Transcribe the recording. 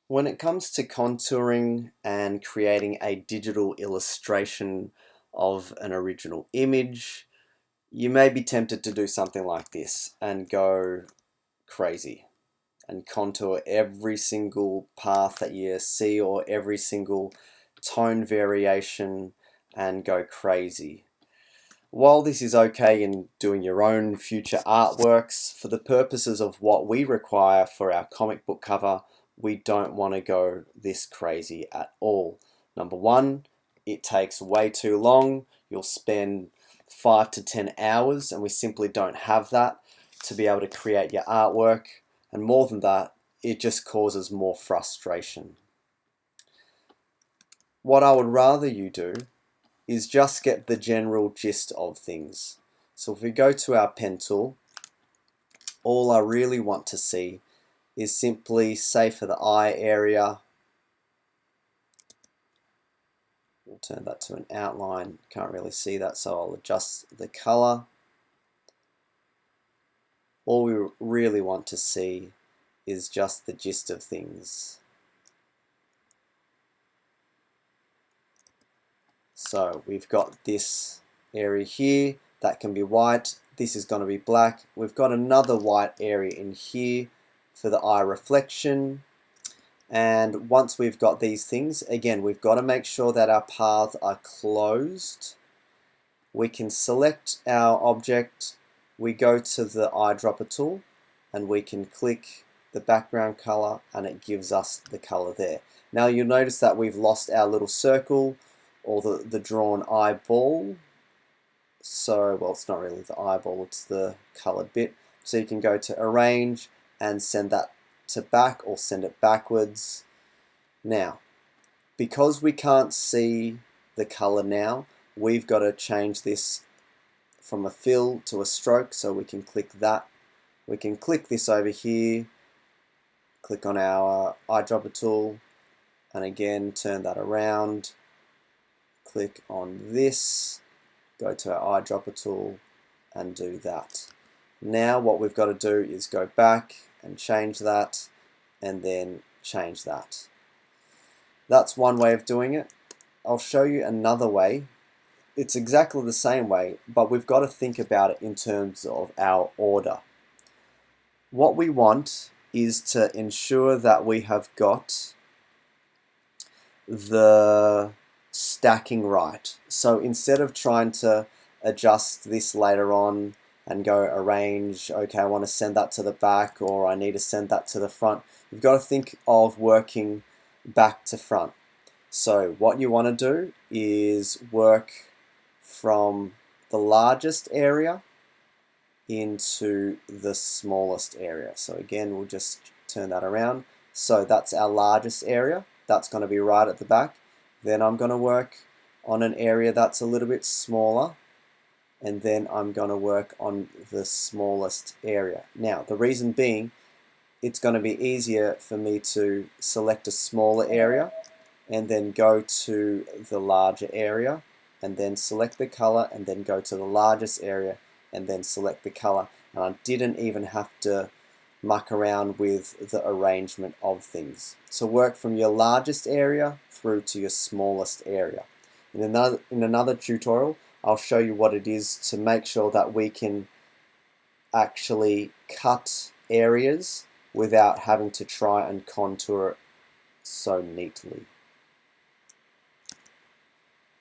When it comes to contouring and creating a digital illustration of an original image, you may be tempted to do something like this and go crazy and contour every single path that you see or every single tone variation and go crazy. While this is okay in doing your own future artworks, for the purposes of what we require for our comic book cover, we don't want to go this crazy at all. Number one, it takes way too long. You'll spend 5 to 10 hours, and we simply don't have that to be able to create your artwork. And more than that, it just causes more frustration. What I would rather you do is just get the general gist of things. So if we go to our pen tool, all I really want to see is simply, say for the eye area, we'll turn that to an outline, can't really see that, so I'll adjust the color. All we really want to see is just the gist of things. So we've got this area here that can be white, this is going to be black. We've got another white area in here for the eye reflection, and once we've got these things, again we've got to make sure that our paths are closed. We can select our object, we go to the eyedropper tool and we can click the background color and it gives us the color there. Now you'll notice that we've lost our little circle or the drawn eyeball. So, well, it's not really the eyeball, it's the colored bit. So you can go to arrange and send that to back or send it backwards. Now, because we can't see the color now, we've got to change this from a fill to a stroke, so we can click that. We can click this over here, click on our eyedropper tool, and again turn that around, click on this, go to our eyedropper tool and do that. Now what we've got to do is go back and change that and then change that. That's one way of doing it. I'll show you another way. It's exactly the same way, but we've got to think about it in terms of our order. What we want is to ensure that we have got the stacking right. So instead of trying to adjust this later on and go arrange, okay, I want to send that to the back or I need to send that to the front, you've got to think of working back to front. So what you want to do is work from the largest area into the smallest area. So again, we'll just turn that around. So that's our largest area. That's going to be right at the back. Then I'm going to work on an area that's a little bit smaller, and then I'm going to work on the smallest area. Now, the reason being, it's going to be easier for me to select a smaller area and then go to the larger area and then select the color and then go to the largest area and then select the color. And I didn't even have to muck around with the arrangement of things. So work from your largest area through to your smallest area. In another tutorial, I'll show you what it is to make sure that we can actually cut areas without having to try and contour it so neatly.